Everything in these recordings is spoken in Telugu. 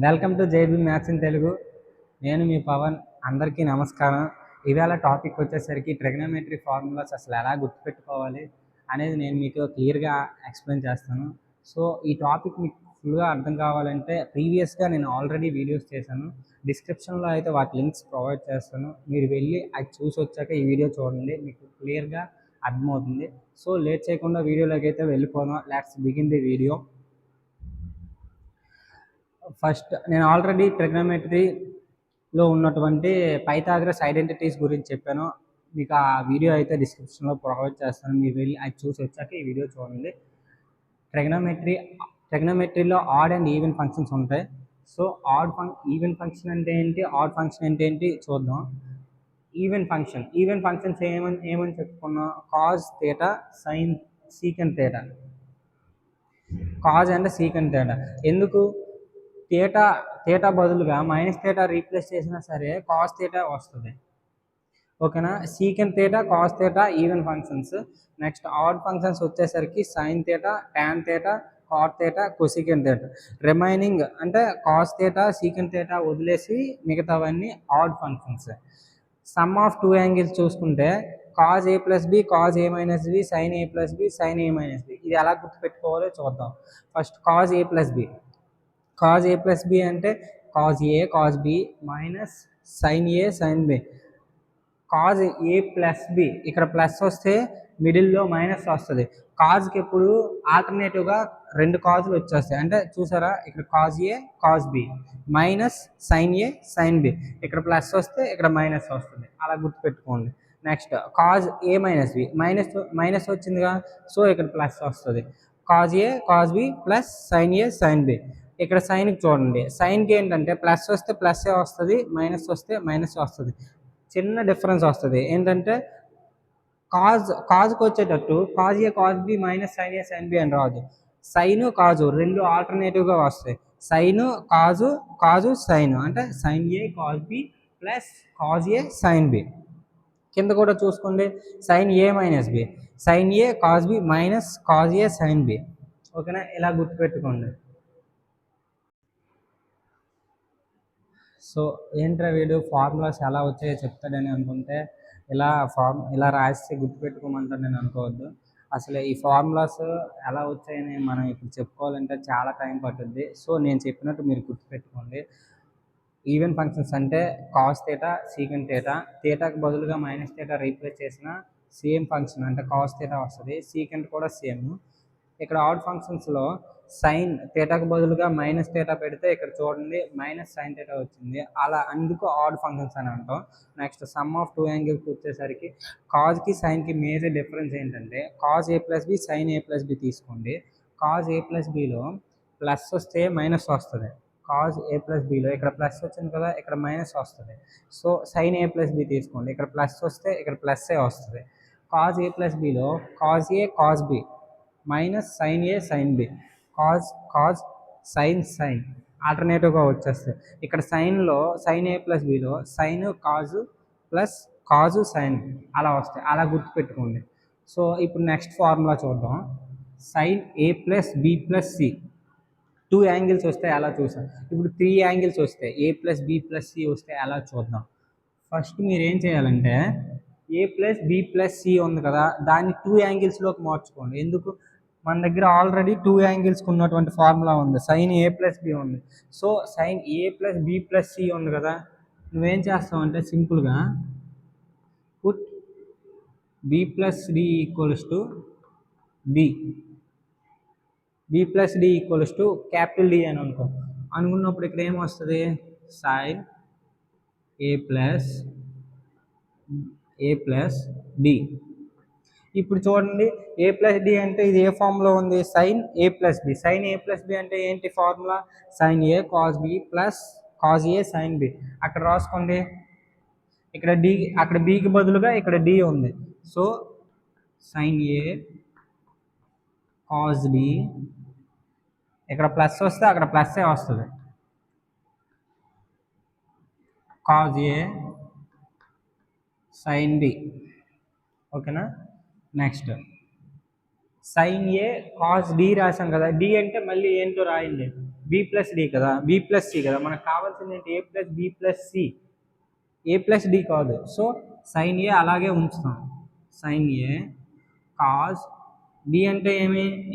Welcome to JB maths in Telugu. నేను మీ పవన్. అందరికీ నమస్కారం. ఇవాళ టాపిక్ వచ్చేసరికి ట్రిగ్నోమెట్రీ ఫార్ములాస్ అసలు ఎలా గుర్తుపెట్టుకోవాలి అనేది నేను మీకు క్లియర్గా ఎక్స్ప్లెయిన్ చేస్తాను. సో ఈ టాపిక్ మీకు ఫుల్గా అర్థం కావాలంటే ప్రీవియస్గా నేను ఆల్రెడీ వీడియోస్ చేశాను. డిస్క్రిప్షన్లో అయితే వాటి లింక్స్ ప్రొవైడ్ చేస్తాను. మీరు వెళ్ళి అది చూసి వచ్చాక ఈ వీడియో చూడండి, మీకు క్లియర్గా అర్థమవుతుంది. సో లేట్ చేయకుండా వీడియోలోకి అయితే వెళ్ళిపోదాం. Let's begin the video. First నేను ఆల్రెడీ ట్రిగ్నోమెట్రీలో ఉన్నటువంటి పైథాగరస్ ఐడెంటిటీస్ గురించి చెప్పాను. మీకు ఆ వీడియో అయితే డిస్క్రిప్షన్లో ప్రొవైడ్ చేస్తాను. మీరు వెళ్ళి అది చూసి వచ్చాక ఈ వీడియో చూడండి. ట్రిగ్నోమెట్రీలో ఆడ్ అండ్ ఈవెన్ ఫంక్షన్స్ ఉంటాయి. సో ఈవెన్ ఫంక్షన్ అంటే ఏంటి, ఆడ్ ఫంక్షన్ అంటే ఏంటి చూద్దాం. ఈవెన్ ఫంక్షన్స్ ఏమని చెప్పుకున్నాం? Cos theta, sine, secant theta. Cos and secant theta. ఎందుకు థీటా బదులుగా మైనస్ థీటా రీప్లేస్ చేసినా సరే కాస్ థీటా వస్తుంది. ఓకేనా? Secant theta, cos theta even functions. Next odd functions వచ్చేసరికి sine theta, tan theta, cot theta, cosecant theta. Remaining అంటే కాస్ థీటా, సీకెంట్ థీటా వదిలేసి మిగతావన్నీ odd functions. Sum of two angles చూసుకుంటే cos A plus B, cos A minus B, sign A plus B, sign A minus B. ఇది ఎలా గుర్తుపెట్టుకోవాలో చూద్దాం. First cause A plus B. Cos A plus B అంటే cause A cos B minus sign A sign B. Cos A plus B, ఇక్కడ ప్లస్ వస్తే మిడిల్లో మైనస్ వస్తుంది. కాజ్కి ఎప్పుడు ఆల్టర్నేటివ్గా రెండు కాజులు వచ్చేస్తాయి. అంటే చూసారా, ఇక్కడ cos A cos B minus sign A sign B. ఇక్కడ ప్లస్ వస్తే ఇక్కడ మైనస్ వస్తుంది. అలా గుర్తుపెట్టుకోండి. Next cos A minus B, minus వచ్చిందిగా, సో ఇక్కడ ప్లస్ వస్తుంది. Cos A cos B plus sign A sign B. ఇక్కడ సైన్కి చూడండి, సైన్కి ఏంటంటే ప్లస్ వస్తే ప్లస్ఏ వస్తుంది, మైనస్ వస్తే మైనస్ వస్తుంది. చిన్న డిఫరెన్స్ వస్తుంది ఏంటంటే కాజ్కి వచ్చేటట్టు cause A cos B minus sign A sign B అని రాదు. సైను కాజు రెండు ఆల్టర్నేటివ్గా వస్తాయి. సైను కాజు సైను అంటే sine A cos B plus cos A sign B. కింద కూడా చూసుకోండి, sign A minus B, sign A cos B minus cause A sign B. ఓకేనా? ఇలా గుర్తుపెట్టుకోండి. సో ఏంట్రా వీడు ఫార్ములాస్ ఎలా వచ్చాయో చెప్తాడని అనుకుంటే ఇలా రాసి గుర్తుపెట్టుకోమంటారు నేను అనుకోవద్దు. అసలు ఈ ఫార్ములాస్ ఎలా వచ్చాయని మనం ఇప్పుడు చెప్పుకోవాలంటే చాలా టైం పట్టుద్ది. సో నేను చెప్పినట్టు మీరు గుర్తుపెట్టుకోండి. ఈవెన్ ఫంక్షన్స్ అంటే కాస్ థీటా, సీకెంట్ థీటా. థీటాకి బదులుగా మైనస్ థీటా రీప్లేస్ చేసిన సేమ్ ఫంక్షన్ అంటే కాస్ థీటా వస్తుంది. సీకెంట్ కూడా సేమ్. ఇక్కడ ఆడ్ ఫంక్షన్స్లో సైన్ థీటాకు బదులుగా మైనస్ థీటా పెడితే ఇక్కడ చూడండి మైనస్ సైన్ థీటా వచ్చింది. అలా అందుకు ఆడ్ ఫంక్షన్స్ అని అంటాం. Next sum of two angles వచ్చేసరికి కాజ్కి సైన్కి మేజర్ డిఫరెన్స్ ఏంటంటే cos A plus B sign A plus B తీసుకోండి. కాజ్ ఏ ప్లస్ బిలో ప్లస్ వస్తే మైనస్ వస్తుంది. కాజ్ ఏ ప్లస్ బిలో ఇక్కడ ప్లస్ వచ్చింది కదా, ఇక్కడ మైనస్ వస్తుంది. So sign A plus B తీసుకోండి, ఇక్కడ ప్లస్ వస్తే ఇక్కడ ప్లస్ఏ వస్తుంది. కాజ్ ఏ ప్లస్ బిలో cos A cos B minus sign A sign B. Cos sign ఆల్టర్నేటివ్గా వచ్చేస్తుంది. ఇక్కడ సైన్లో సైన్ ఏ ప్లస్ బిలో sine cos plus cos sine అలా వస్తాయి. అలా గుర్తుపెట్టుకోండి. సో ఇప్పుడు నెక్స్ట్ ఫార్ములా చూద్దాం. Sine A plus B plus C. Two angles వస్తే అలా చూసాం. ఇప్పుడు త్రీ యాంగిల్స్ వస్తాయి, A plus B plus C వస్తే అలా చూద్దాం. ఫస్ట్ మీరు ఏం చేయాలంటే A plus B plus C ఉంది కదా, దాన్ని టూ యాంగిల్స్లోకి మార్చుకోండి. ఎందుకు? మన దగ్గర ఆల్రెడీ టూ యాంగిల్స్కి ఉన్నటువంటి ఫార్ములా ఉంది, సైన్ ఏ ప్లస్ బి ఉంది. So sign A plus B plus C ఉంది కదా, నువ్వేం చేస్తావు అంటే సింపుల్గా put B plus D equals to B plus D equals to capital D అని అనుకున్నప్పుడు ఇక్కడ ఏమొస్తుంది? Sign A plus D. ఇప్పుడు చూడండి, ఏ ప్లస్ డి అంటే ఇది ఏ ఫార్ములా ఉంది? Sign A plus B. Sign A plus B అంటే ఏంటి formula? Sin A cos B plus cos A sign B. అక్కడ రాసుకోండి, ఇక్కడ డి, అక్కడ బికి బదులుగా ఇక్కడ డి ఉంది. So sign A cause D, ఇక్కడ ప్లస్ వస్తే అక్కడ ప్లస్ఏ వస్తుంది. Cos A sign B. ఓకేనా? Next sin A cause D రాసాం కదా, డి అంటే మళ్ళీ ఏంటో రాయండి, బి ప్లస్ డి కదా, బి ప్లస్ సి కదా, మనకు కావాల్సింది ఏంటి? ఏ ప్లస్ బి ప్లస్ సి, ఏ ప్లస్ డి కాదు. సో సైన్ ఏ అలాగే ఉంచుతాం. సైన్ ఏ కాస్ బి అంటే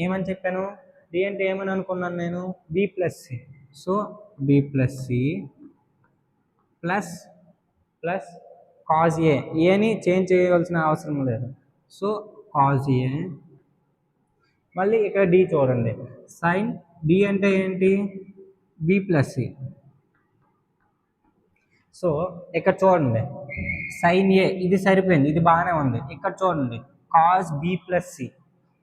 ఏమని చెప్పాను? డి అంటే ఏమని అనుకున్నాను నేను? B plus C. So B plus C plus plus cos ఏని చేంజ్ చేయవలసిన అవసరం లేదు. సో కాజ్ ఏ, మళ్ళీ ఇక్కడ డి చూడండి. సైన్ డి అంటే ఏంటి? B plus C. సో ఇక్కడ చూడండి, సైన్ ఏ ఇది సరిపోయింది, ఇది బాగానే ఉంది. ఇక్కడ చూడండి cos B plus C,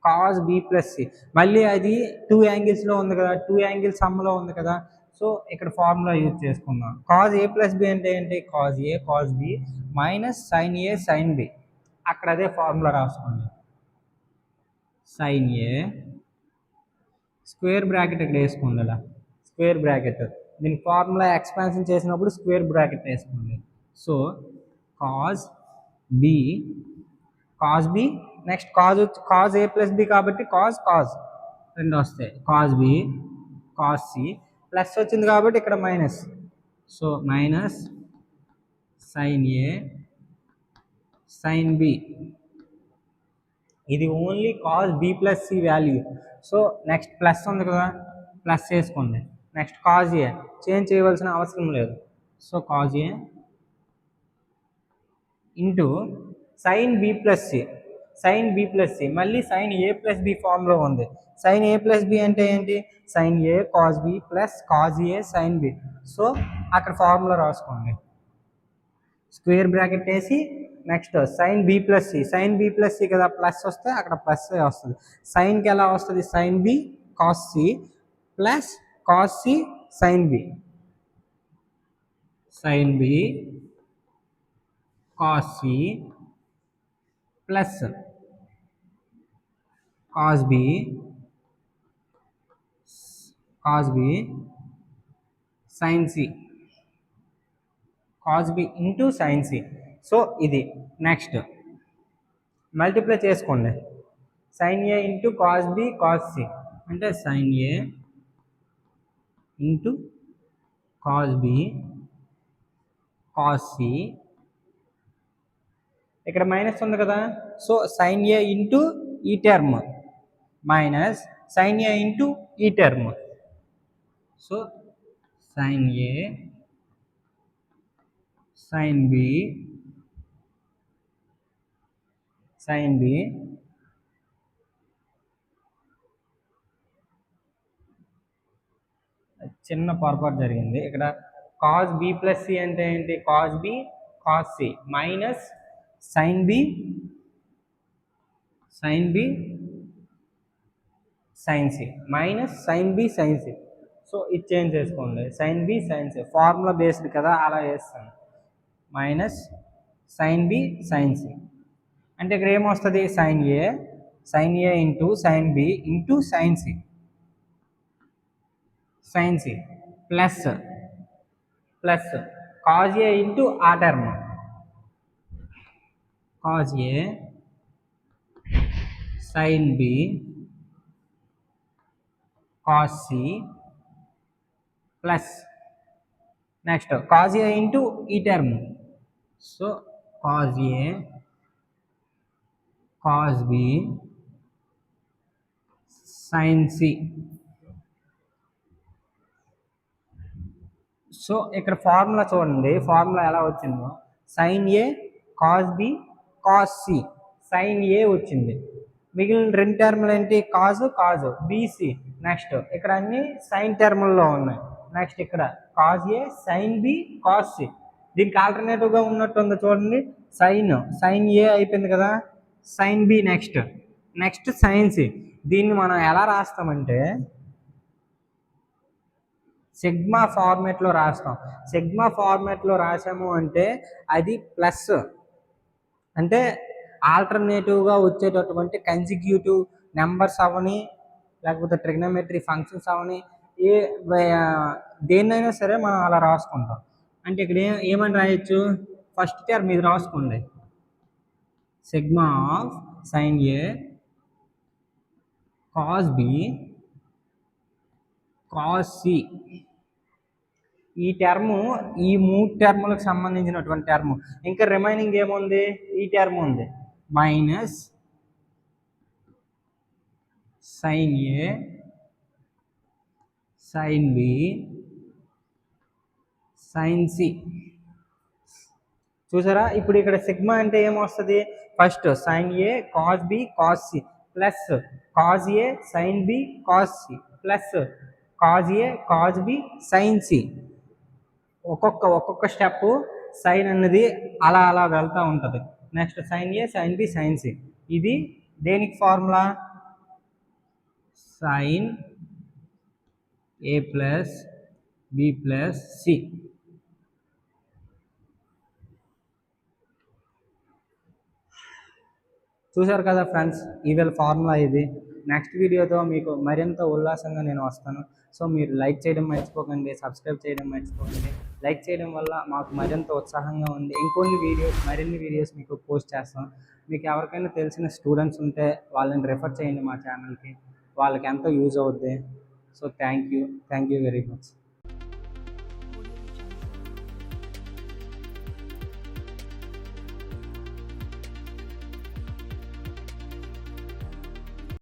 cos B plus C, మళ్ళీ అది 2 యాంగిల్స్లో ఉంది కదా, 2 యాంగిల్స్ సమ్లో ఉంది కదా. సో ఇక్కడ ఫార్ములా యూజ్ చేసుకుందాం. కాజ్ ఏ ప్లస్ బి అంటే ఏంటి? Cause A cos B minus sign A sign B. అక్కడ అదే ఫార్ములా రాసుకోండి. సైన్ ఏ స్క్వేర్ బ్రాకెట్ ఇక్కడ వేసుకోండి, అలా స్క్వేర్ బ్రాకెట్. దీని ఫార్ములా ఎక్స్పాన్షన్ చేసినప్పుడు స్క్వేర్ బ్రాకెట్ వేసుకోండి. So cos B, cos B next cos A plus B కాబట్టి కాజ్ రెండు వస్తాయి. Cos B cos C plus వచ్చింది కాబట్టి ఇక్కడ minus. So minus sign A sign B. ఇది only cos B plus C value. So next plus ఉంది కదా, ప్లస్ వేసుకోండి. నెక్స్ట్ కాజ్ ఏ చేంజ్ చేయవలసిన అవసరం లేదు. So cos A into sine B plus C, sine B plus C మళ్ళీ సైన్ ఏ ప్లస్ బి ఫామ్లో ఉంది. సైన్ ఏ ప్లస్ బి అంటే ఏంటి? Sine A cos B plus cos A sign B. So అక్కడ ఫార్ములా రాసుకోండి, స్క్వేర్ బ్రాకెట్ వేసి next sine B plus C, sine B plus C కదా, ప్లస్ వస్తే అక్కడ ప్లస్ వస్తుంది. సైన్కి ఎలా వస్తుంది? Sine B cos C plus cos C sine B, sine B cos C plus cos B sign C, cos B into sine C. So ఇది నెక్స్ట్ మల్టిప్లై చేసుకోండి. Sine A into cos B cos C అంటే sine A into cos B cos C. ఇక్కడ మైనస్ ఉంది కదా, సో సైన్ ఏ ఇంటూ ఈ term minus sign A into ఈ term. So sign A sign B చిన్న పొరపాటు జరిగింది ఇక్కడ. కాజ్ బి ప్లస్ సి అంటే ఏంటి? Cos B cos C minus sine B sign C minus sine B sign C. So ఇది చేంజ్ చేసుకోండి, sine B sign C formula based కదా, అలా వేస్తాను. Minus sine B sign C అంటే ఇక్కడ ఏమొస్తుంది? Sign A into sine B into sine C plus cos A into ఆ term cos A sign B cos C plus next cos A into ఈ term. So cos A cos B sign C. So ఇక్కడ ఫార్ములా చూడండి, ఫార్ములా ఎలా వచ్చిందో. Sine A cos B cos C sine A వచ్చింది. మిగిలిన రెండు టర్ములు ఏంటి? కాజు బీసీ. నెక్స్ట్ ఇక్కడ అన్ని సైన్ టర్ముల్లో ఉన్నాయి. నెక్స్ట్ ఇక్కడ cos A sign B cos C. దీనికి ఆల్టర్నేటివ్గా ఉన్నట్టుంది చూడండి, సైన్ ఏ అయిపోయింది కదా, sin B next sin C. దీన్ని మనం ఎలా రాస్తామంటే సిగ్మా ఫార్మేట్లో రాస్తాం. సిగ్మా ఫార్మేట్లో రాసాము అంటే అది ప్లస్, అంటే ఆల్టర్నేటివ్గా వచ్చేటటువంటి కన్సిక్యూటివ్ నెంబర్స్ అవని, లేకపోతే ట్రిగ్నోమెట్రీ ఫంక్షన్స్ అవని, దేన్నైనా సరే మనం అలా రాసుకుంటాం. అంటే ఇక్కడ ఏమని రాయొచ్చు? ఫస్ట్ టర్మ్ ఇది రాసుకోండి, sigma of sin A cos B cos C. ఈ టర్ము ఈ 3 టర్ములకు సంబంధించినటువంటి టర్ము. ఇంకా రిమైనింగ్ ఏముంది? ఈ టర్మ్ ఉంది, minus sign A sign B sign C. చూసారా? ఇప్పుడు ఇక్కడ సిగ్మా అంటే ఏమొస్తుంది? First sin A cos B cos C plus cos A sign B cos C plus cos A cos B sign C. ఒక్కొక్క స్టెప్ సైన్ అన్నది అలా అలా వెళ్తూ ఉంటుంది. Next sin A sign B sign C. ఇది దేనికి formula? Sin A plus B plus C. చూసారు కదా ఫ్రెండ్స్, ఈవేళ ఫార్ములా ఇది. నెక్స్ట్ వీడియోతో మీకు మరింత ఉల్లాసంగా నేను వస్తాను. సో మీరు లైక్ చేయడం మర్చిపోకండి, సబ్స్క్రైబ్ చేయడం మర్చిపోకండి. లైక్ చేయడం వల్ల మాకు మరింత ఉత్సాహంగా ఉంది. మరిన్ని వీడియోస్ మీకు పోస్ట్ చేస్తాం. మీకు ఎవరికైనా తెలిసిన స్టూడెంట్స్ ఉంటే వాళ్ళని రెఫర్ చేయండి మా ఛానల్కి, వాళ్ళకి ఎంతో యూజ్ అవుద్ది. So thank you very much.